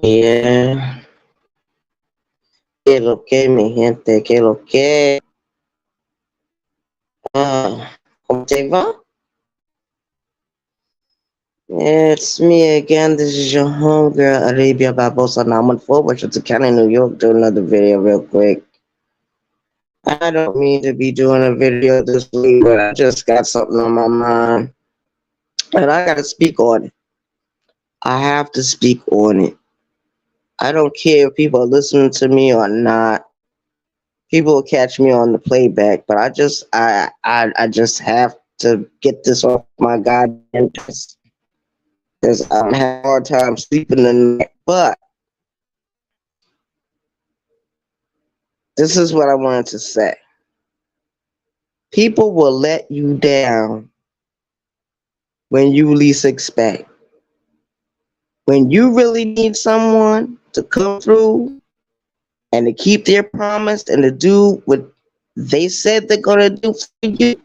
Yeah, ¿qué lo que, mi gente? ¿Qué lo que? ¿Cómo te va? It's me again. This is your homegirl, Arabia Barbosa, and I'm on Forward to County, New York, do another video real quick. I don't mean to be doing a video this week, but I just got something on my mind, and I gotta speak on it. I have to speak on it. I don't care if people are listening to me or not. People will catch me on the playback, but I just have to get this off my goddamn chest because I'm having a hard time sleeping tonight. But this is what I wanted to say. People will let you down when you least expect. When you really need someone to come through and to keep their promise and to do what they said they're gonna do for you,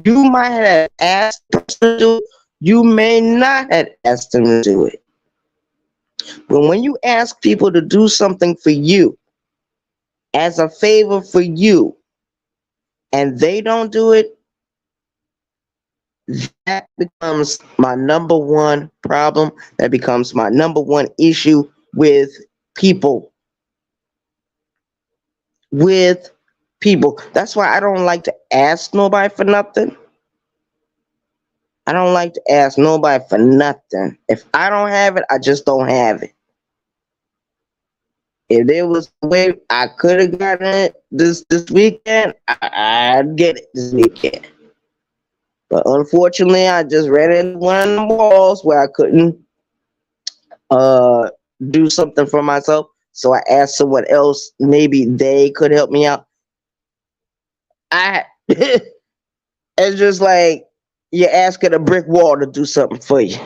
you might have asked the person to do it. You may not have asked them to do it. But when you ask people to do something for you as a favor for you and they don't do it, that becomes my number one problem. That becomes my number one issue with people. With people. That's why I don't like to ask nobody for nothing. I don't like to ask nobody for nothing. If I don't have it, I just don't have it. If there was a way I could have gotten it this weekend, I'd get it this weekend. But unfortunately, I just ran into one of the walls where I couldn't uh do something for myself. So I asked someone else. Maybe they could help me out. I it's just like you're asking a brick wall to do something for you.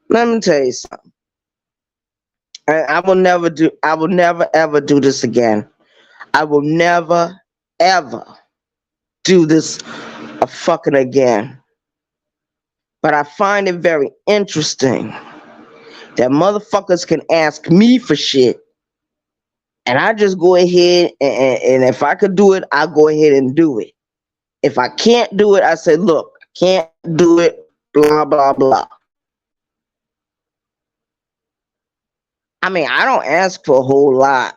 Let me tell you something. I will never do. I will never ever do this again. I will never ever do this a fucking again. But I find it very interesting that motherfuckers can ask me for shit, and I just go ahead and if I could do it, I'll go ahead and do it. If I can't do it, I say, look, I can't do it, blah, blah, blah. I mean, I don't ask for a whole lot.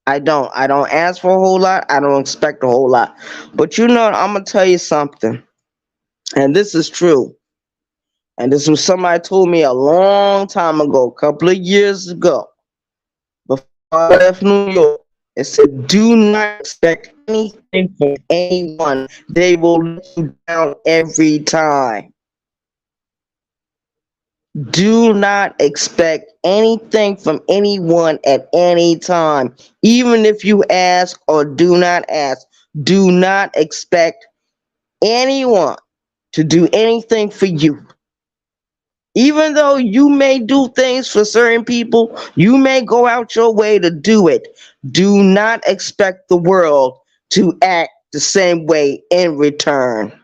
I don't. I don't ask for a whole lot. I don't expect a whole lot. But you know, I'm going to tell you something. And this is true. And this was somebody told me a long time ago, a couple of years ago, before I left New York. It said, do not expect anything from anyone. They will let you down every time. Do not expect anything from anyone at any time. Even if you ask or do not ask, do not expect anyone to do anything for you. Even though you may do things for certain people, you may go out your way to do it. Do not expect the world to act the same way in return.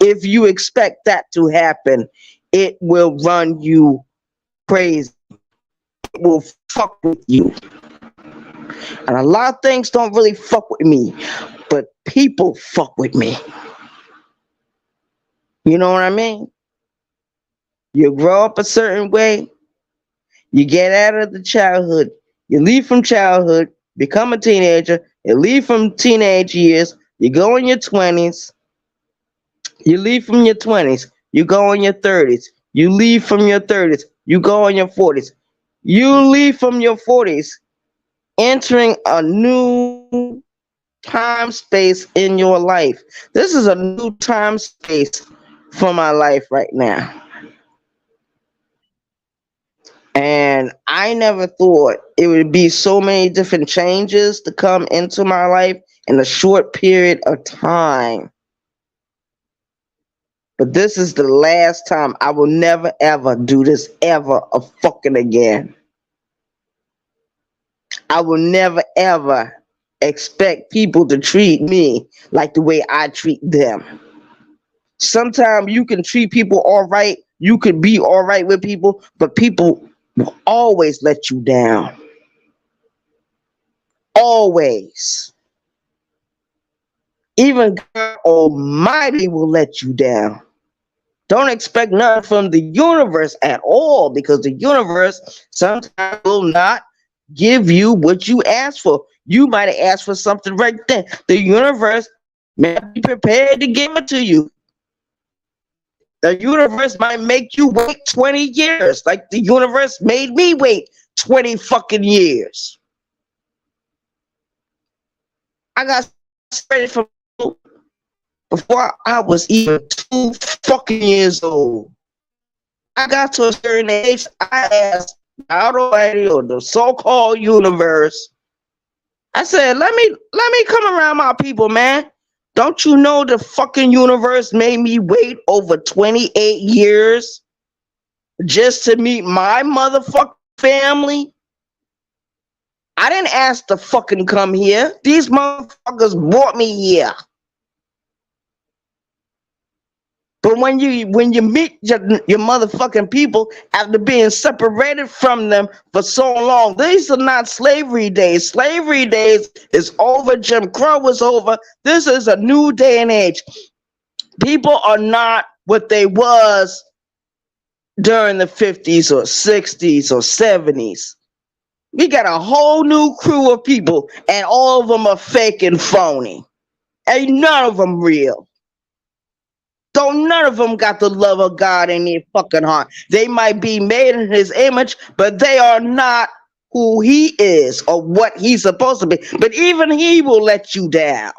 If you expect that to happen, it will run you crazy. It will fuck with you. And a lot of things don't really fuck with me, but people fuck with me. You know what I mean? You grow up a certain way, you get out of the childhood, you leave from childhood, become a teenager, you leave from teenage years, you go in your 20s, you leave from your 20s, you go in your 30s, you leave from your 30s, you go in your 40s, you leave from your 40s, entering a new time space in your life. This is a new time space for my life right now. And I never thought it would be so many different changes to come into my life in a short period of time. But this is the last time. I will never ever do this ever a fucking again. I will never ever expect people to treat me like the way I treat them. Sometimes you can treat people all right, You could be all right with people, but people will always let you down. Always. Even God Almighty will let you down. Don't expect nothing from the universe at all, because the universe sometimes will not give you what you ask for. You might have asked for something right then. The universe may not be prepared to give it to you. The universe might make you wait 20 years, like the universe made me wait 20 fucking years. I got separated from people before I was even 2 fucking years old. I got to a certain age, I asked God Almighty or the so-called universe. I said, let me come around my people, man. Don't you know the fucking universe made me wait over 28 years just to meet my motherfucking family? I didn't ask to fucking come here. These motherfuckers brought me here. But when you meet your motherfucking people after being separated from them for so long, these are not slavery days. Slavery days is over. Jim Crow is over. This is a new day and age. People are not what they was during the 50s or 60s or 70s. We got a whole new crew of people, and all of them are fake and phony. Ain't none of them real. Don't none of them got the love of God in their fucking heart. They might be made in his image, but they are not who he is or what he's supposed to be. But even he will let you down.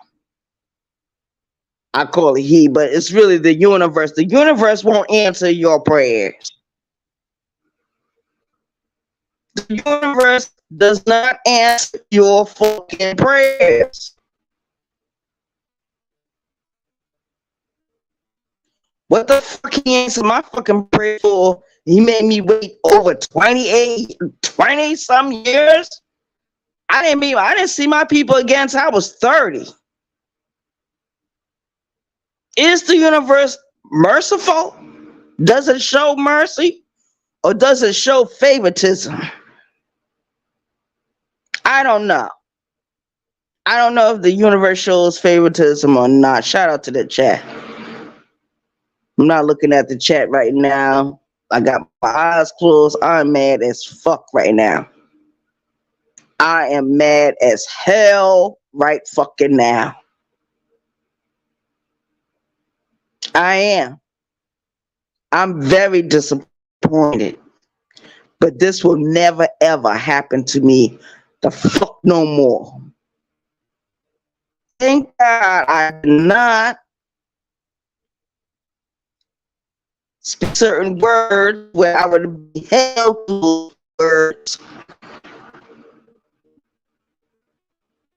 I call it he, but it's really the universe. The universe won't answer your prayers. The universe does not answer your fucking prayers. What the fuck he answered my fucking prayer for? He made me wait over 20 some years. I didn't see my people again until I was 30. Is the universe merciful? Does it show mercy? Or does it show favoritism? I don't know. I don't know if the universe shows favoritism or not. Shout out to the chat. I'm not looking at the chat right now. I got my eyes closed. I'm mad as fuck right now. I am mad as hell right fucking now. I am. I'm very disappointed. But this will never ever happen to me. The fuck no more. Thank God I did not speak certain words where I would be held to words.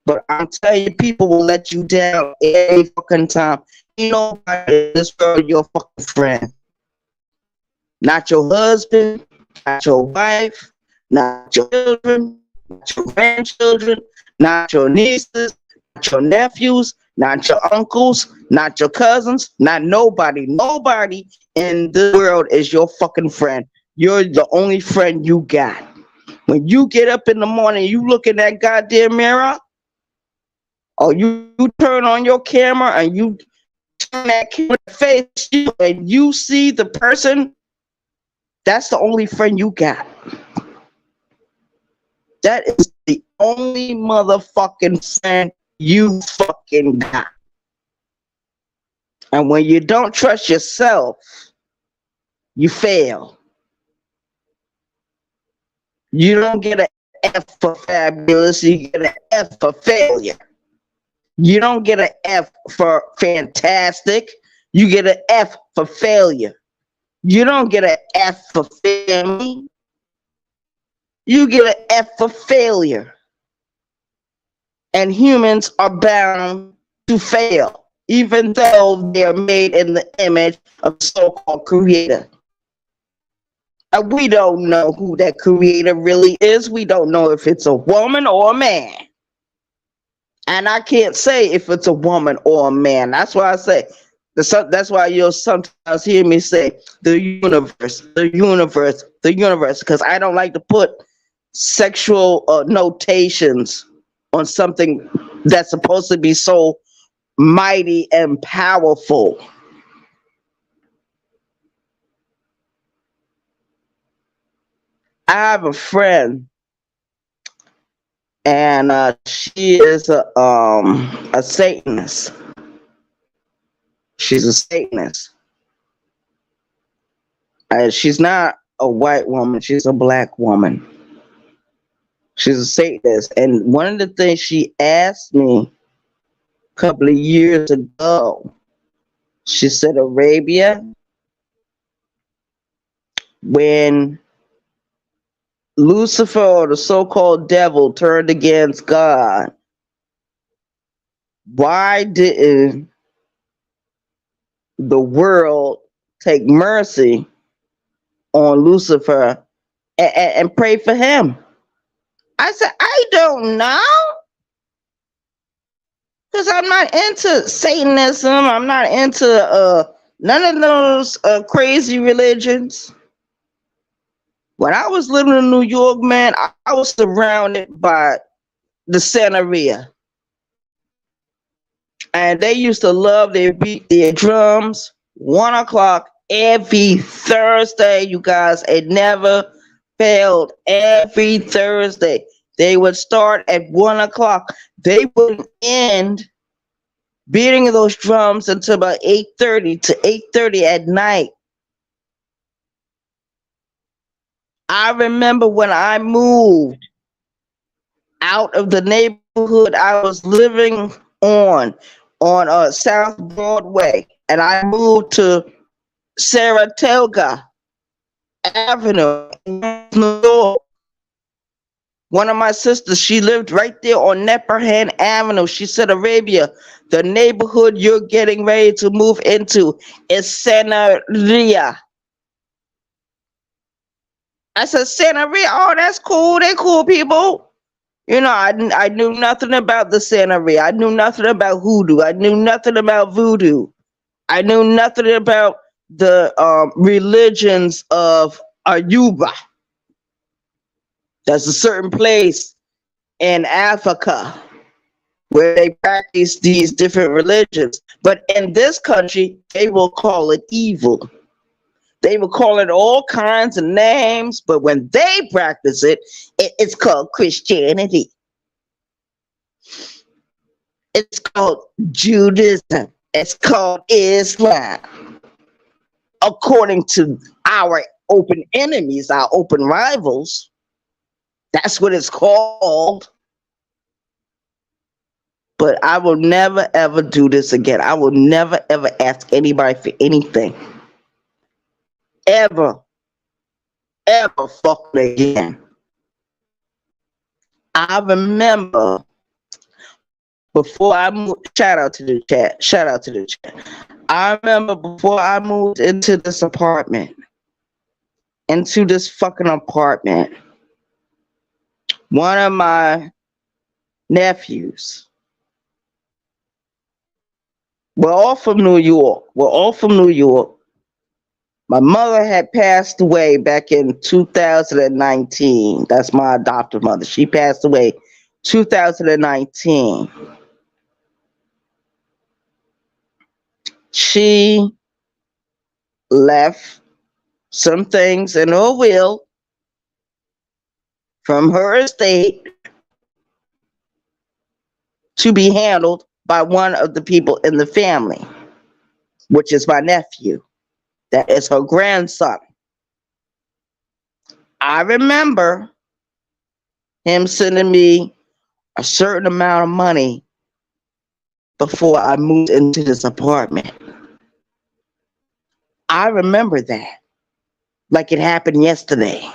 But I'm telling you, people will let you down every fucking time. Ain't nobody in this world your fucking friend. Not your husband, not your wife, not your children, not your grandchildren, not your nieces, not your nephews, not your uncles, not your cousins, not nobody. Nobody in the world is your fucking friend. You're the only friend you got. When you get up in the morning, you look in that goddamn mirror, or you turn on your camera and you turn that camera to face you and you see the person, that's the only friend you got. That is the only motherfucking friend you fucking got. And when you don't trust yourself, you fail. You don't get an F for fabulous, you get an F for failure. You don't get an F for fantastic, you get an F for failure. You don't get an F for family, you get an F for failure. And humans are bound to fail, even though they're made in the image of the so-called creator. And we don't know who that creator really is. We don't know if it's a woman or a man. And I can't say if it's a woman or a man. That's why I say That's why you'll sometimes hear me say the universe, because I don't like to put sexual notations on something that's supposed to be so mighty and powerful. I have a friend, and she is a Satanist. She's a Satanist. She's not a white woman. She's a black woman. She's a Satanist. And one of the things she asked me a couple of years ago, she said, Arabia, when Lucifer, or the so-called devil, turned against God, why didn't the world take mercy on Lucifer and pray for him? I said, I don't know. Because I'm not into Satanism. I'm not into none of those crazy religions. When I was living in New York, man, I was surrounded by the Santeria. And they used to love their beat their drums 1 o'clock every Thursday, you guys. It never failed. Every Thursday. They would start at 1 o'clock. They would end beating those drums until about 8:30 to 8:30 at night. I remember when I moved out of the neighborhood I was living on South Broadway, and I moved to Saratoga Avenue in New York. One of my sisters, she lived right there on Nepperhan Avenue. She said, Arabia, the neighborhood you're getting ready to move into is Santeria. I said, Santeria, oh, that's cool. They cool people. You know, I knew nothing about the Santeria. I knew nothing about hoodoo. I knew nothing about voodoo. I knew nothing about the religions of Ayuba. That's a certain place in Africa where they practice these different religions. But in this country, they will call it evil. They will call it all kinds of names, but when they practice it, it's called Christianity. It's called Judaism. It's called Islam. According to our open enemies, our open rivals, that's what it's called. But I will never, ever do this again. I will never, ever ask anybody for anything. Ever fuck again. I remember before I moved, shout out to the chat. I remember before I moved into this fucking apartment, one of my nephews, we're all from New York. My mother had passed away back in 2019. That's my adopted mother. She passed away 2019. She left some things in her will from her estate to be handled by one of the people in the family, which is my nephew. That is her grandson. I remember him sending me a certain amount of money before I moved into this apartment. I remember that like it happened yesterday.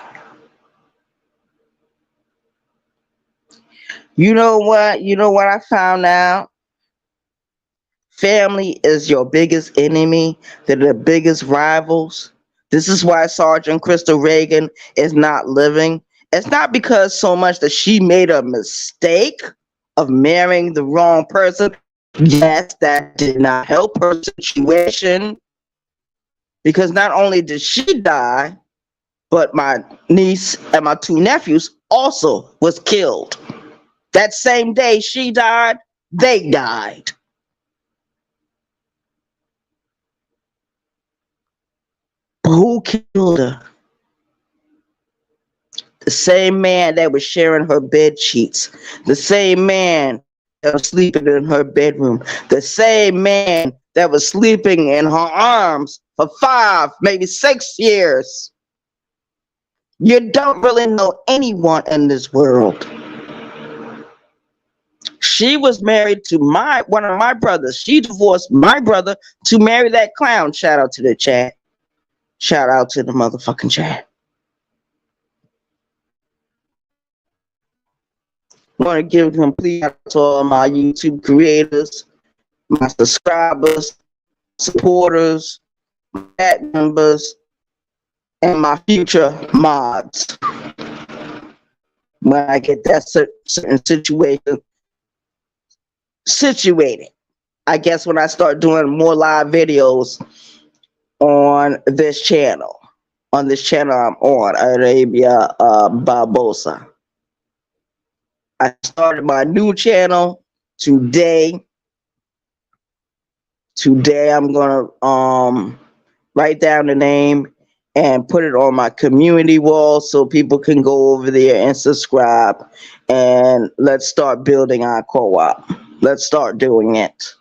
You know what? I found out? Family is your biggest enemy. They're the biggest rivals. This is why Sergeant Crystal Reagan is not living. It's not because so much that she made a mistake of marrying the wrong person. Yes, that did not help her situation because not only did she die, but my niece and my two nephews also was killed. That same day she died, they died. But who killed her? The same man that was sharing her bed sheets, the same man that was sleeping in her bedroom, the same man that was sleeping in her arms for 5, maybe 6 years. You don't really know anyone in this world. She was married to my one of my brothers. She divorced my brother to marry that clown. Shout out to the chat. Shout out to the motherfucking chat. I want to give a complete shout out to all my YouTube creators, my subscribers, supporters, chat members, and my future mods. When I get that certain situation situated, I guess when I start doing more live videos on this channel. On this channel I'm on, Arabia Barbosa. I started my new channel today. Today I'm gonna write down the name and put it on my community wall so people can go over there and subscribe, and let's start building our co-op. Let's start doing it.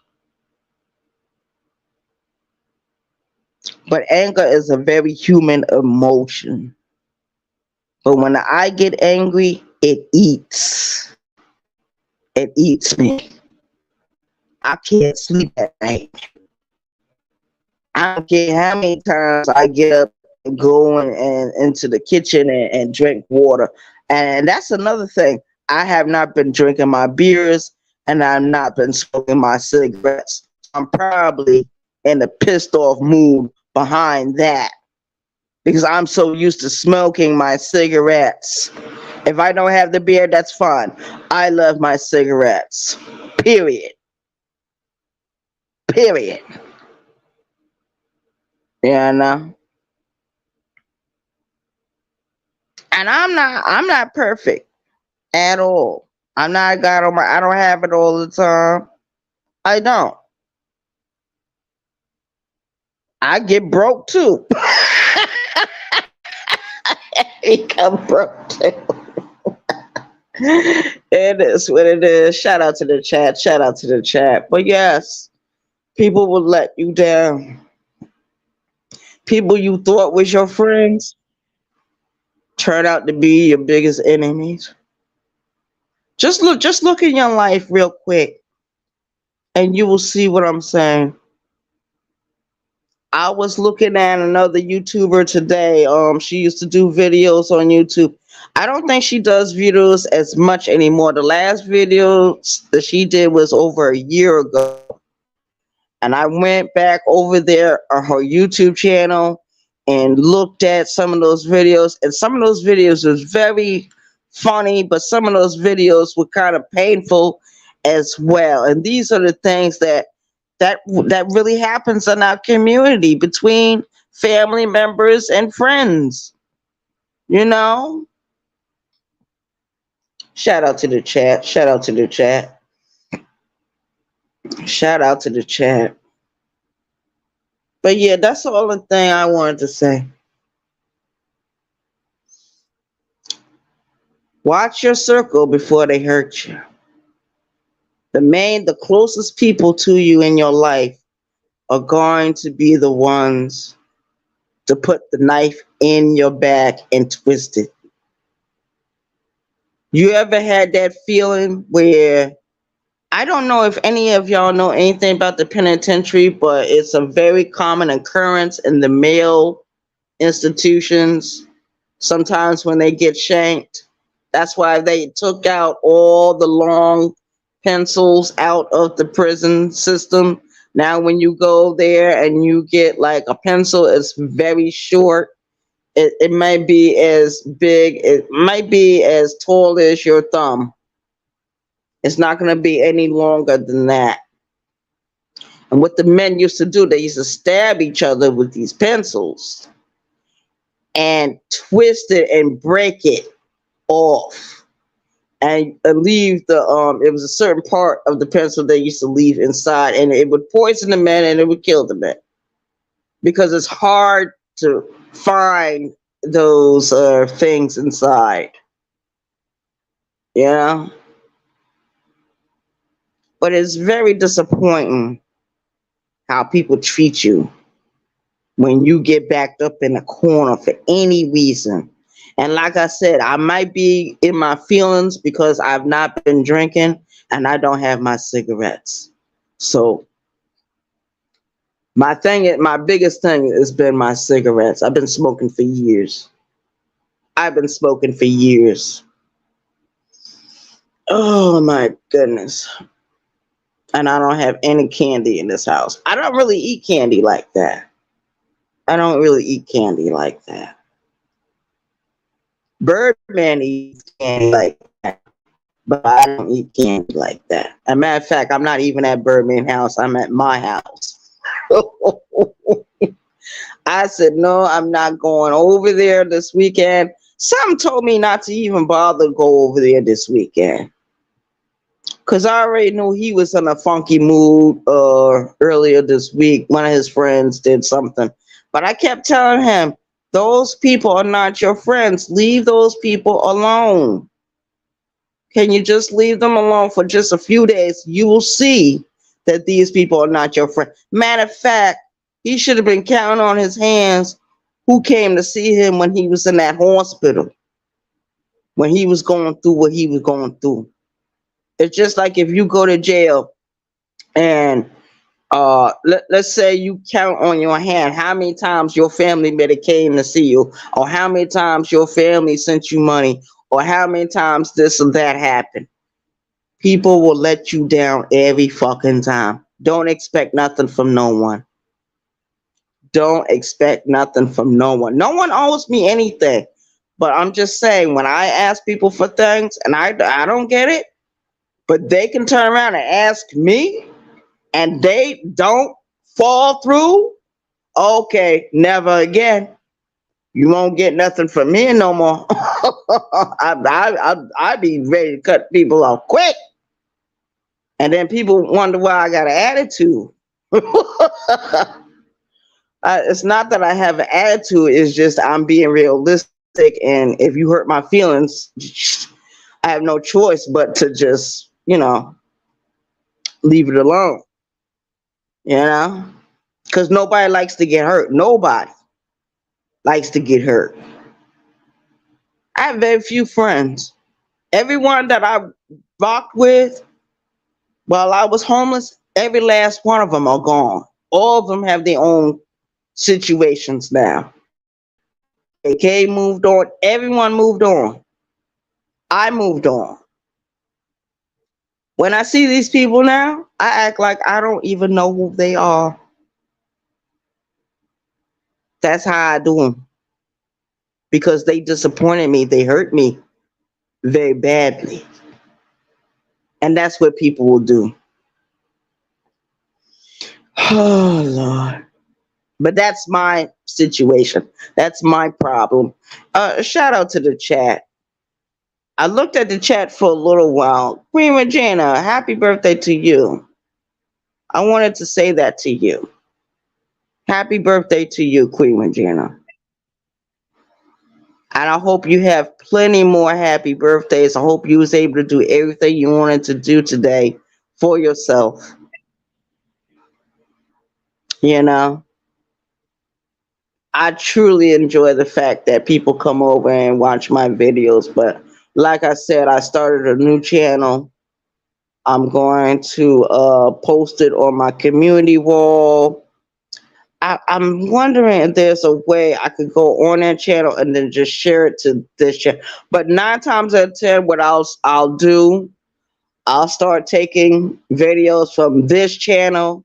But anger is a very human emotion. But when I get angry, it eats. It eats me. I can't sleep at night. I don't care how many times I get up and go and into the kitchen and drink water. And that's another thing. I have not been drinking my beers and I've not been smoking my cigarettes. I'm probably in a pissed off mood behind that because I'm so used to smoking my cigarettes. If I don't have the beer, that's fine. I love my cigarettes. Period. Period. Yeah, no. And I'm not perfect at all. I'm not God on my I don't have it all the time. I don't. I get broke too. Become broke too. It is what it is. Shout out to the chat. Shout out to the chat. But yes, people will let you down. People you thought was your friends turn out to be your biggest enemies. Just look in your life real quick and you will see what I'm saying. I was looking at another YouTuber today. She used to do videos on YouTube. I don't think she does videos as much anymore. The last video that she did was over a year ago. And I went back over there on her YouTube channel and looked at some of those videos. And some of those videos was very funny, but some of those videos were kind of painful as well. And these are the things that really happens in our community between family members and friends. You know? Shout out to the chat. Shout out to the chat. Shout out to the chat. But yeah, that's all the thing I wanted to say. Watch your circle before they hurt you. The closest people to you in your life are going to be the ones to put the knife in your back and twist it. You ever had that feeling where I don't know if any of y'all know anything about the penitentiary, but it's a very common occurrence in the male institutions. Sometimes when they get shanked, that's why they took out all the long pencils out of the prison system. Now, when you go there and you get like a pencil, it's very short. It might be as big, it might be as tall as your thumb. It's not going to be any longer than that. And what the men used to do, they used to stab each other with these pencils and twist it and break it off and leave the it was a certain part of the pencil they used to leave inside, and it would poison the men and it would kill the men because it's hard to find those things inside, you know. But it's very disappointing how people treat you when you get backed up in a corner for any reason. And like I said, I might be in my feelings because I've not been drinking and I don't have my cigarettes. So my biggest thing has been my cigarettes. I've been smoking for years. I've been smoking for years. Oh my goodness. And I don't have any candy in this house. I don't really eat candy like that. I don't really eat candy like that. Birdman eats candy like that, but I don't eat candy like that. As a matter of fact, I'm not even at Birdman house. I'm at my house. I said, no, I'm not going over there this weekend. Some told me not to even bother to go over there this weekend. Because I already knew he was in a funky mood earlier this week. One of his friends did something. But I kept telling him, those people are not your friends. Leave those people alone. Can you just leave them alone for just a few days? You will see that these people are not your friend. Matter of fact, he should have been counting on his hands who came to see him when he was in that hospital, when he was going through what he was going through. It's just like if you go to jail and let's say you count on your hand how many times your family member came to see you, or how many times your family sent you money, or how many times this or that happened. People will let you down every fucking time. Don't expect nothing from no one. Don't expect nothing from no one. No one owes me anything. But I'm just saying, when I ask people for things and I don't get it, but they can turn around and ask me and they don't fall through, okay, never again. You won't get nothing from me no more. I'd be ready to cut people off quick. And then people wonder why I got an attitude. It's not that I have an attitude, it's just I'm being realistic. And if you hurt my feelings, I have no choice but to just, leave it alone. Because nobody likes to get hurt. Nobody likes to get hurt. I have very few friends. Everyone that I rocked with while I was homeless, every last one of them are gone. All of them have their own situations now. AK moved on. Everyone moved on. I moved on. When I see these people now, I act like I don't even know who they are. That's how I do them. Because they disappointed me. They hurt me very badly. And that's what people will do. Oh, Lord. But that's my situation. That's my problem. Shout out to the chat. I looked at the chat for a little while. Queen Regina, happy birthday to you. I wanted to say that to you. Happy birthday to you, Queen Regina. And I hope you have plenty more happy birthdays. I hope you was able to do everything you wanted to do today for yourself. I truly enjoy the fact that people come over and watch my videos. But like I said, I started a new channel. I'm going to post it on my community wall. I'm wondering if there's a way I could go on that channel and then just share it to this channel. But 9 times out of 10, what I'll do, I'll start taking videos from this channel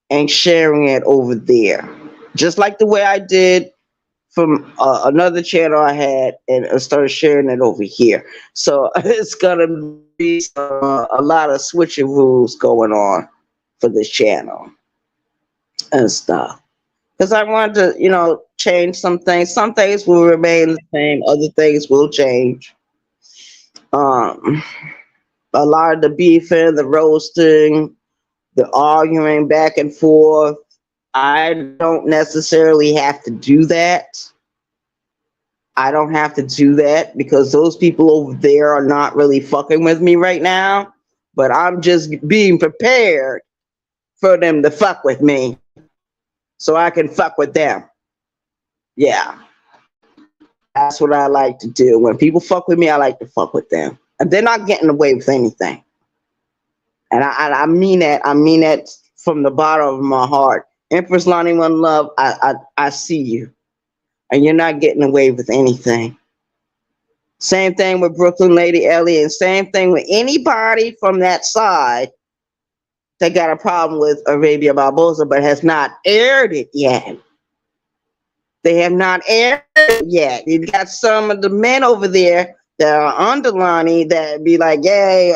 and sharing it over there. Just like the way I did from another channel I had, and I started sharing it over here. So it's gonna be a lot of switching rules going on for this channel. and stuff. Because I wanted to, change some things. Some things will remain the same, other things will change. Um, a lot of the beefing, the roasting, the arguing back and forth. I don't necessarily have to do that. I don't have to do that because those people over there are not really fucking with me right now. But I'm just being prepared for them to fuck with me so I can fuck with them. Yeah, that's what I like to do. When people fuck with me, I like to fuck with them. And they're not getting away with anything. And I mean that. I mean that from the bottom of my heart. Empress Lonnie One Love, I see you. And you're not getting away with anything. Same thing with Brooklyn Lady Ellie, and same thing with anybody from that side that got a problem with Arabia Barbosa but has not aired it yet. They have not aired it yet. You got some of the men over there that are under Lonnie that be like, "Yay,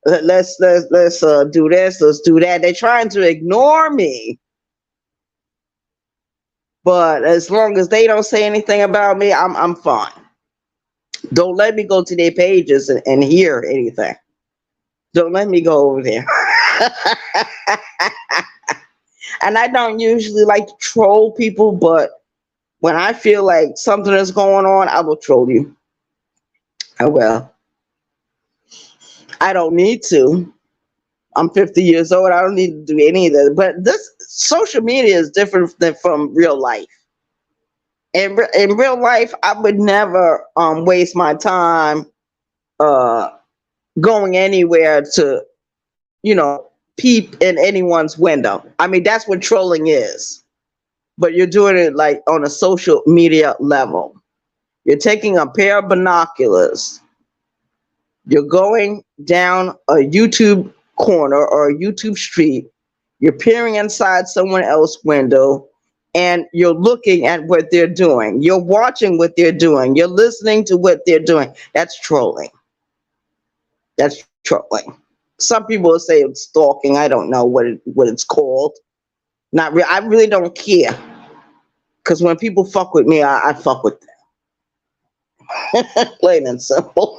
let's do this, let's do that." They're trying to ignore me, but as long as they don't say anything about me, I'm fine. Don't let me go to their pages and hear anything. Don't let me go over there. And I don't usually like to troll people, but when I feel like something is going on, I will troll you. I will. I don't need to. I'm 50 years old. I don't need to do any of that. But this social media is different than from real life. In real life, I would never waste my time uh, going anywhere to, peep in anyone's window. I mean, that's what trolling is. But you're doing it like on a social media level. You're taking a pair of binoculars. You're going down a YouTube corner or a YouTube street. You're peering inside someone else's window and you're looking at what they're doing. You're watching what they're doing. You're listening to what they're doing. That's trolling. That's trolling. Some people will say it's stalking. I don't know what it's called. Not real. I really don't care. Because when people fuck with me, I fuck with them. Plain and simple.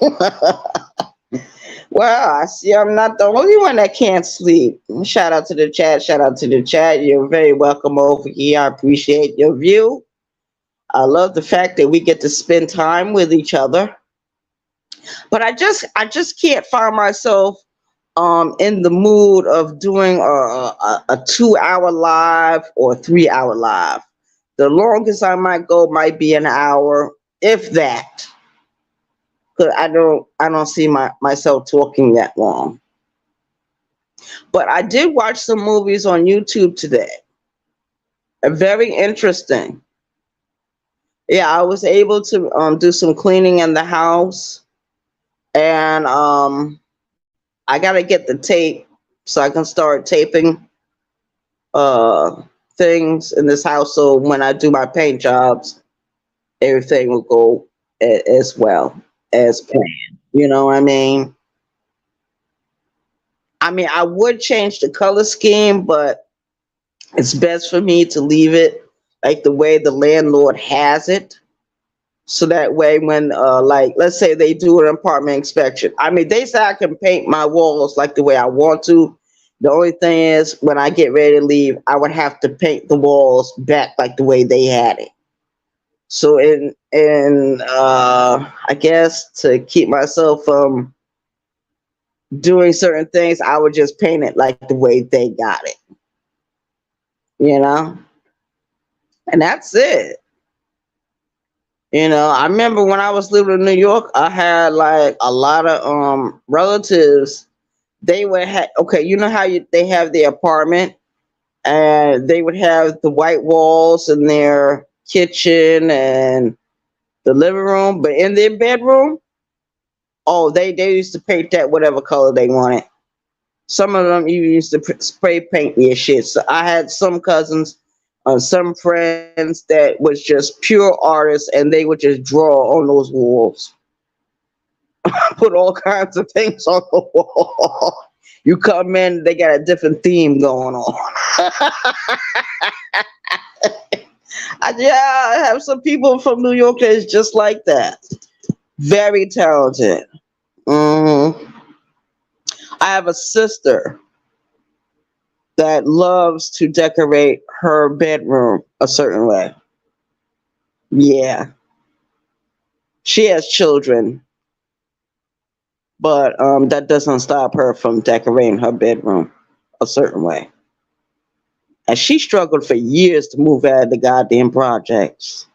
Well, I see I'm not the only one that can't sleep. Shout out to the chat. Shout out to the chat. You're very welcome over here. I appreciate your view. I love the fact that we get to spend time with each other. But I just can't find myself in the mood of doing a 2 hour live or 3 hour live. The longest I might go might be an hour, if that. Because I don't see myself talking that long. But I did watch some movies on YouTube today. Very interesting. Yeah, I was able to do some cleaning in the house, and I gotta get the tape so I can start taping uh things in this house. So when I do my paint jobs, everything will go as well as planned. You know what I mean? I mean, I would change the color scheme, but it's best for me to leave it like the way the landlord has it. So that way, when, like, let's say they do an apartment inspection. I mean, they say I can paint my walls like the way I want to. The only thing is, when I get ready to leave, I would have to paint the walls back like the way they had it. So, I guess to keep myself from doing certain things, I would just paint it like the way they got it, you know? And that's it. I remember when I was living in New York, I had like a lot of relatives. They would have okay, you know how they have their apartment and they would have the white walls in their kitchen and the living room, but in their bedroom, oh, they used to paint that whatever color they wanted. Some of them even used to spray paint their shit. So I had some cousins, some friends that was just pure artists, and they would just draw on those walls, put all kinds of things on the wall. You come in, they got a different theme going on. Yeah, I have some people from New York that is just like that. Very talented. hmm I have a sister that loves to decorate her bedroom a certain way. Yeah, she has children, but that doesn't stop her from decorating her bedroom a certain way. And she struggled for years to move out of the goddamn projects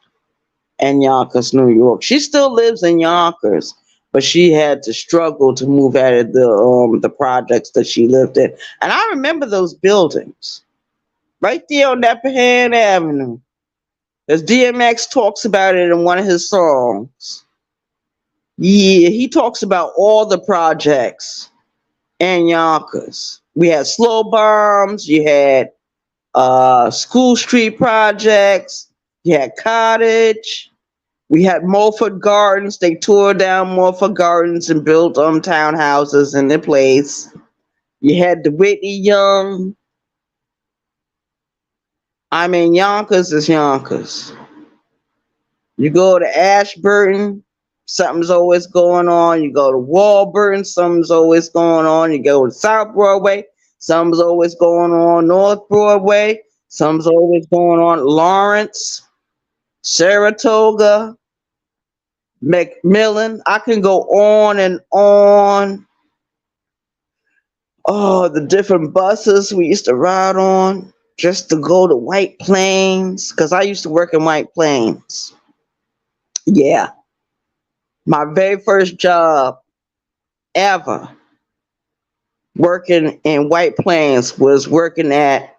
in Yonkers, New York. She still lives in Yonkers, but she had to struggle to move out of the projects that she lived in. And I remember those buildings right there on Nepperhan Avenue. As DMX talks about it in one of his songs. Yeah, he talks about all the projects in Yonkers. We had Slow Bombs, you had School Street projects, you had Cottage, we had Mulford Gardens. They tore down Mulford Gardens and built townhouses in their place. You had the Whitney Young. I mean, Yonkers is Yonkers. You go to Ashburton, something's always going on. You go to Walburton, something's always going on. You go to South Broadway, something's always going on. North Broadway, something's always going on. Lawrence, Saratoga, McMillan. I can go on and on. Oh, the different buses we used to ride on just to go to White Plains, because I used to work in White Plains. Yeah. My very first job ever working in White Plains was working at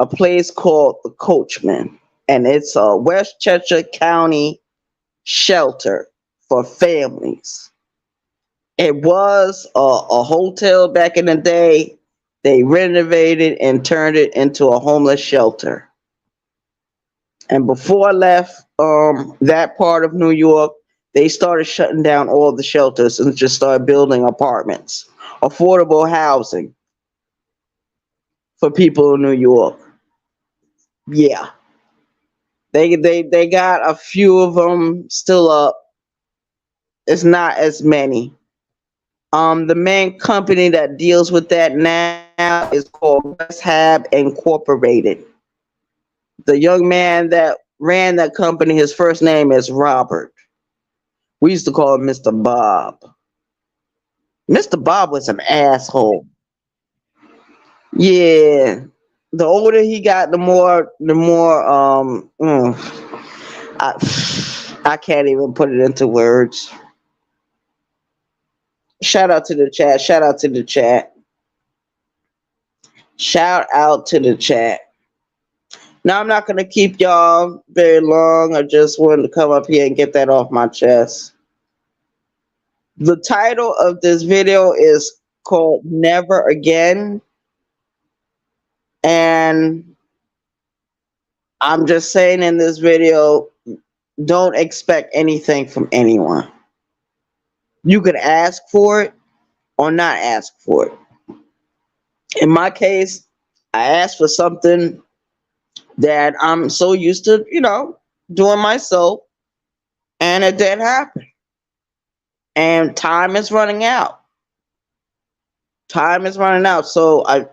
a place called the Coachman, and it's a Westchester County shelter for families. It was a hotel back in the day. They renovated and turned it into a homeless shelter. And before I left that part of New York, they started shutting down all the shelters and just started building apartments, affordable housing for people in New York. Yeah, they got a few of them still up. It's not as many. The main company that deals with that now is called Westhab Incorporated. The young man that ran that company, his first name is Robert. We used to call him Mr. Bob. Mr. Bob was an asshole. Yeah. The older he got, I can't even put it into words. Shout out to the chat. Shout out to the chat. Shout out to the chat. Now I'm not gonna keep y'all very long. I just wanted to come up here and get that off my chest. The title of this video is called Never Again. And I'm just saying in this video, don't expect anything from anyone. You could ask for it or not ask for it. In my case, I asked for something that I'm so used to, doing myself, and it didn't happen. And time is running out. Time is running out. So I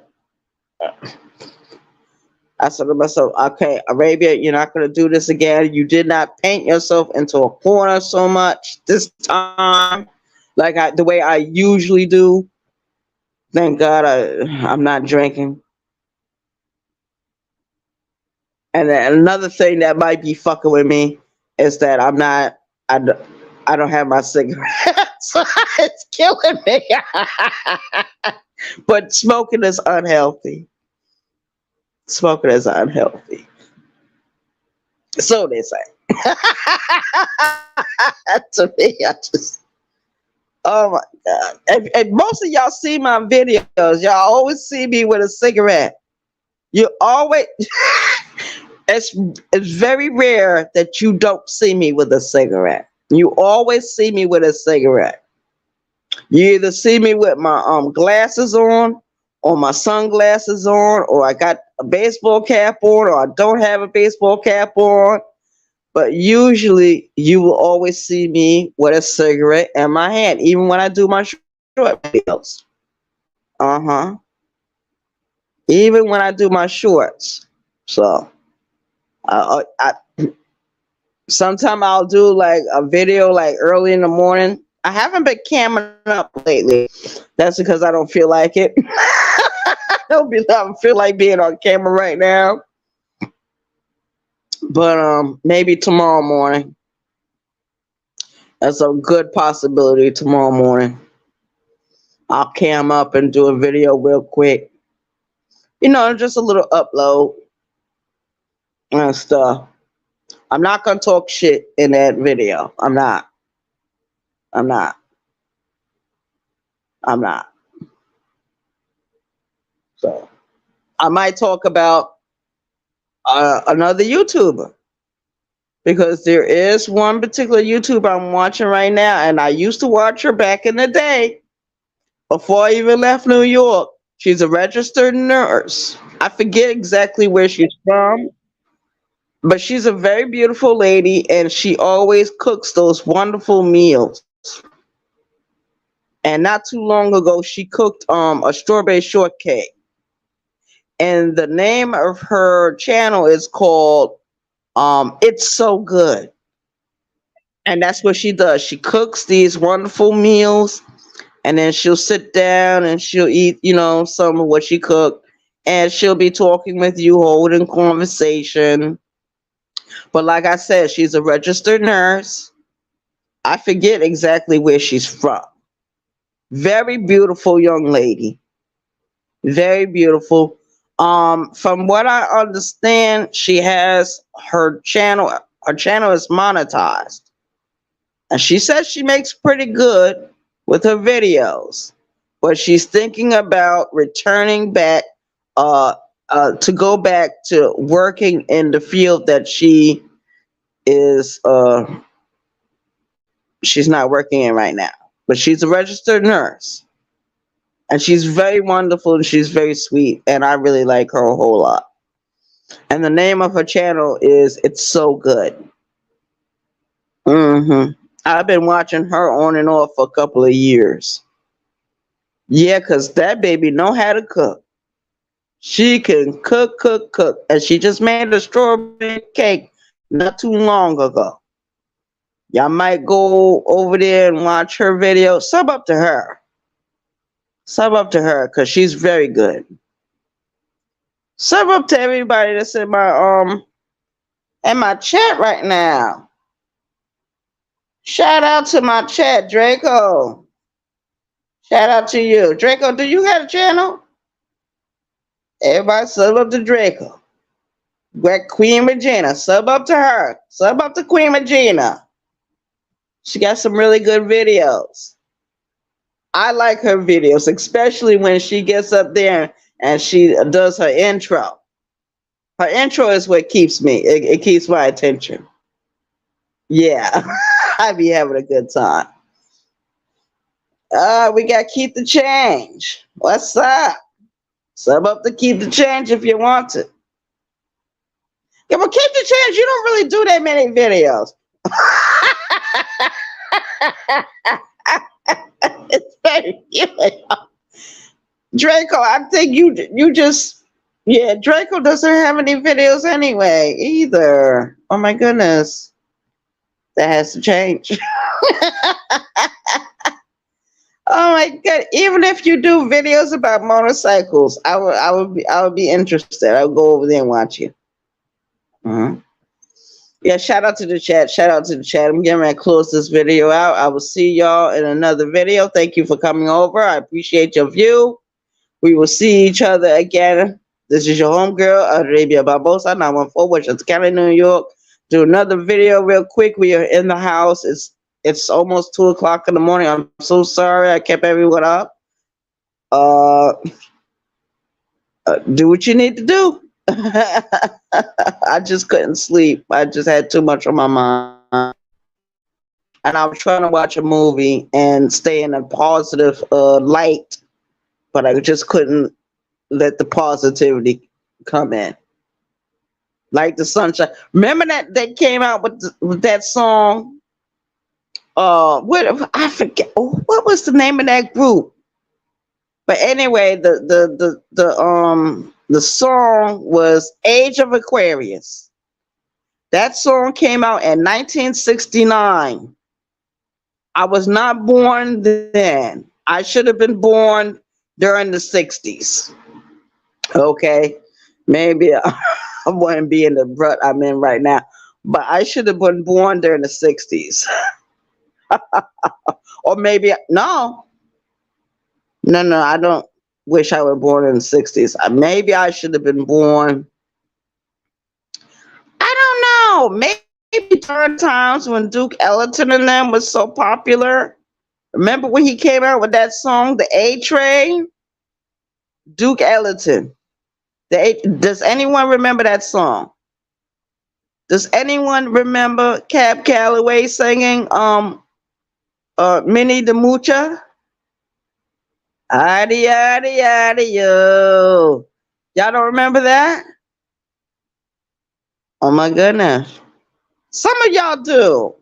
said to myself, okay, Arabia, you're not going to do this again. You did not paint yourself into a corner so much this time, like the way I usually do. Thank God I'm not drinking. And then another thing that might be fucking with me is that I don't have my cigarettes. It's killing me. But smoking is unhealthy. Smoking is unhealthy. So they say. To me, oh my God. And most of y'all see my videos. Y'all always see me with a cigarette. You always, it's very rare that you don't see me with a cigarette. You always see me with a cigarette. You either see me with my glasses on, or my sunglasses on, or I got a baseball cap on, or I don't have a baseball cap on. But usually, you will always see me with a cigarette in my hand, even when I do my short videos. Uh huh. Even when I do my shorts. So, sometime I'll do like a video like early in the morning. I haven't been camming up lately. That's because I don't feel like it. I don't feel like being on camera right now. But maybe tomorrow morning. That's a good possibility tomorrow morning. I'll cam up and do a video real quick. Just a little upload and stuff. I'm not gonna talk shit in that video. I'm not. I'm not. I'm not. So I might talk about another YouTuber because there is one particular YouTuber I'm watching right now, and I used to watch her back in the day before I even left New York. She's a registered nurse. I forget exactly where she's from, but she's a very beautiful lady, and she always cooks those wonderful meals. And not too long ago, she cooked a strawberry shortcake, and the name of her channel is called It's So Good. And that's what she does. She cooks these wonderful meals, and then she'll sit down and she'll eat, some of what she cooked, and she'll be talking with you, holding conversation. But like I said, she's a registered nurse. I forget exactly where she's from. Very beautiful young lady. Very beautiful. From what I understand, she has her channel. Her channel is monetized, and she says she makes pretty good with her videos. But she's thinking about returning back, uh, to go back to working in the field that is. She's not working in right now, but she's a registered nurse, and she's very wonderful and she's very sweet, and I really like her a whole lot. And the name of her channel is It's So Good. I've been watching her on and off for a couple of years. Yeah, cause that baby know how to cook. She can cook, cook, cook, and she just made a strawberry cake not too long ago. Y'all might go over there and watch her video. Sub up to her. Sub up to her, cause she's very good. Sub up to everybody that's in my chat right now. Shout out to my chat, Draco. Shout out to you. Draco, do you have a channel? Everybody sub up to Draco. Queen Regina, sub up to her. Sub up to Queen Regina. She got some really good videos. I like her videos, especially when she gets up there and she does her intro. Her intro is what keeps me. It keeps my attention. Yeah, I be having a good time. We got Keep the Change. What's up? Sub up to Keep the Change if you want to. Yeah, but Keep the Change, you don't really do that many videos. It's very cute. Draco, I think you just Draco doesn't have any videos anyway either. Oh my goodness. That has to change. Oh my god! Even if you do videos about motorcycles, I would be interested. I would go over there and watch you. Yeah, shout out to the chat. Shout out to the chat. I'm getting ready to close this video out. I will see y'all in another video. Thank you for coming over. I appreciate your view. We will see each other again. This is your homegirl, Arabia Barbosa, 914 Westchester County, New York. Do another video real quick. We are in the house. It's almost 2:00 in the morning. I'm so sorry I kept everyone up. Do what you need to do. I just couldn't sleep. I just had too much on my mind. And I was trying to watch a movie and stay in a positive light, but I just couldn't let the positivity come in, like the sunshine. Remember that they came out with that song. What I forget? What was the name of that group? But anyway, the song was Age of Aquarius. That song came out in 1969. I was not born then. I should have been born during the 60s. Okay. Maybe I wouldn't be in the rut I'm in right now. But I should have been born during the 60s. Or maybe, no, no, I don't wish I were born in the 60s. Maybe I should have been born, I don't know, maybe during times when Duke Ellington and them was so popular. Remember when he came out with that song, The A Train? Duke Ellington. Does anyone remember that song? Does anyone remember Cab Calloway singing Minnie the Moocher? Adi adi adi yo. Y'all don't remember that? Oh my goodness. Some of y'all do.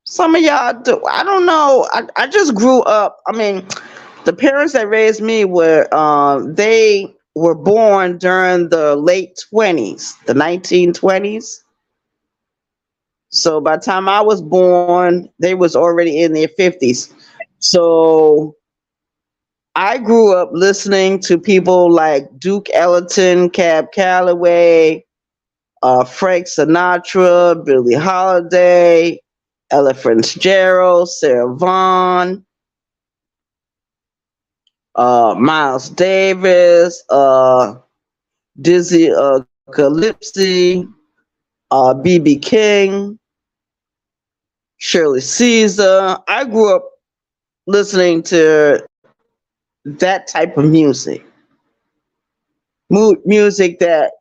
Some of y'all do. I don't know. I just grew up. I mean, the parents that raised me they were born during the late 20s, the 1920s. So by the time I was born, they was already in their 50s. So I grew up listening to people like Duke Ellington, Cab Calloway, Frank Sinatra, Billie Holiday, Ella Fitzgerald, Sarah Vaughan, Miles Davis, Dizzy Gillespie, BB King, Shirley Caesar. I grew up listening to that type of music. Music that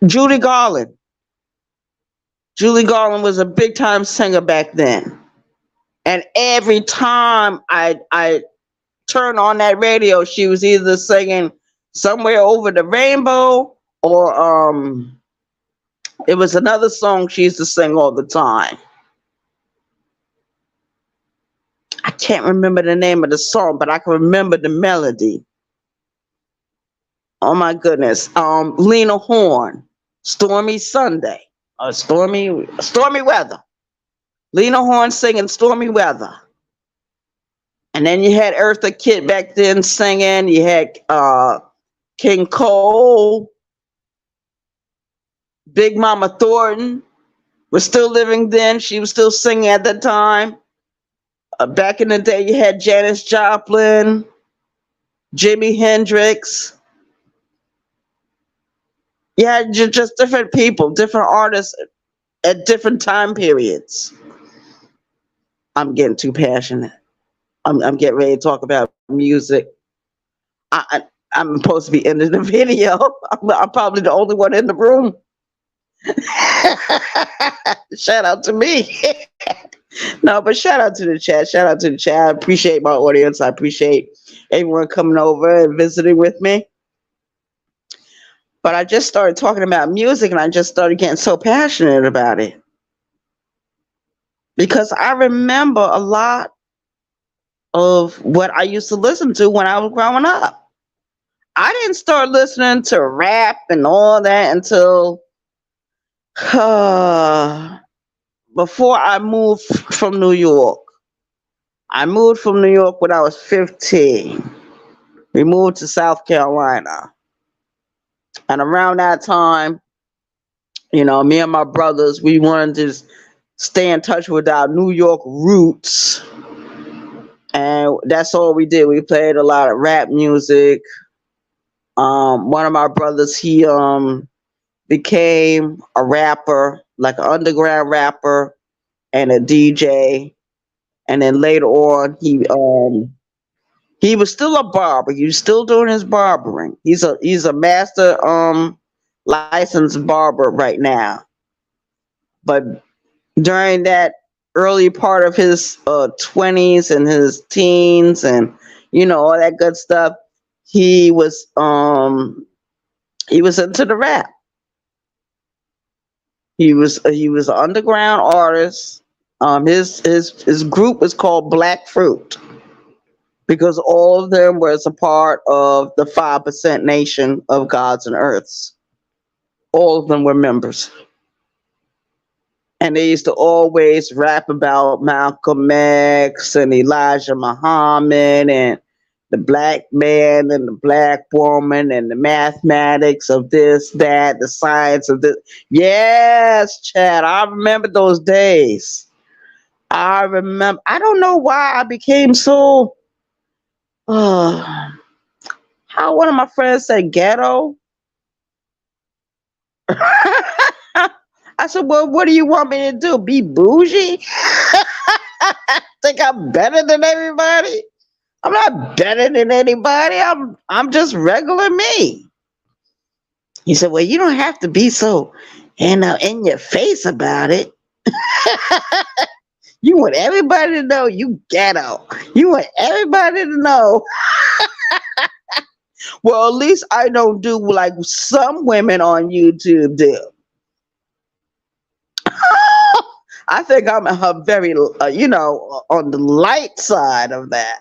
Judy Garland. Judy Garland was a big time singer back then. And every time I turned on that radio, she was either singing Somewhere Over the Rainbow or it was another song she used to sing all the time. I can't remember the name of the song, but I can remember the melody. Oh my goodness. Lena Horne, Stormy Sunday, or stormy weather. Lena Horne singing Stormy Weather. And then you had Eartha Kitt back then singing. You had King Cole, Big Mama Thornton was still living then. She was still singing at that time. Back in the day, you had Janis Joplin, Jimi Hendrix. You had just different people, different artists at different time periods. I'm getting too passionate. I'm getting ready to talk about music. I'm supposed to be ending the video. I'm probably the only one in the room. Shout out to me. No, but shout out to the chat. Shout out to the chat. I appreciate my audience. I appreciate everyone coming over and visiting with me. But I just started talking about music and I just started getting so passionate about it. Because I remember a lot of what I used to listen to when I was growing up. I didn't start listening to rap and all that until before I moved from New York. I moved from New York when I was 15. We moved to South Carolina. And around that time, me and my brothers, we wanted to stay in touch with our New York roots. And that's all we did. We played a lot of rap music. One of my brothers, he became a rapper, like an underground rapper and a DJ. And then later on, he was still a barber. He was still doing his barbering. He's a master licensed barber right now. But during that early part of his 20s and his teens, and all that good stuff. He was he was into the rap. He was an underground artist. His group was called Black Fruit because all of them was a part of the 5% Nation of Gods and Earths. All of them were members. And they used to always rap about Malcolm X and Elijah Muhammad and the black man and the black woman and the mathematics of this, that, the science of this. Yes, Chad, I remember those days. I remember. I don't know why I became so. How one of my friends said ghetto. I said, well, what do you want me to do? Be bougie? Think I'm better than everybody? I'm not better than anybody. I'm just regular me. He said, well, you don't have to be so in your face about it. You want everybody to know you ghetto. You want everybody to know. Well, at least I don't do like some women on YouTube do. I think I'm very, on the light side of that.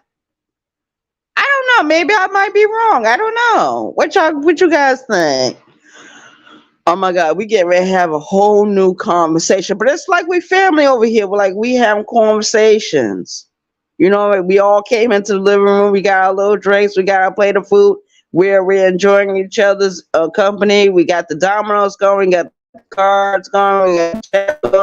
I don't know. Maybe I might be wrong. I don't know. What you guys think? Oh my God, we get ready to have a whole new conversation. But it's like we family over here. We have conversations. We all came into the living room. We got our little drinks. We got our plate of food. We're enjoying each other's company. We got the dominoes going. We got the cards going.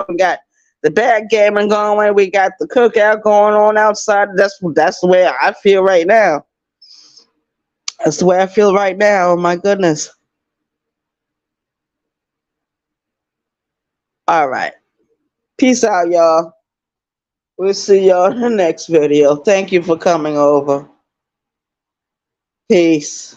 We got the backgammon going. We got the cookout going on outside. That's the way I feel right now. That's the way I feel right now. Oh my goodness. All right. Peace out, y'all. We'll see y'all in the next video. Thank you for coming over. Peace.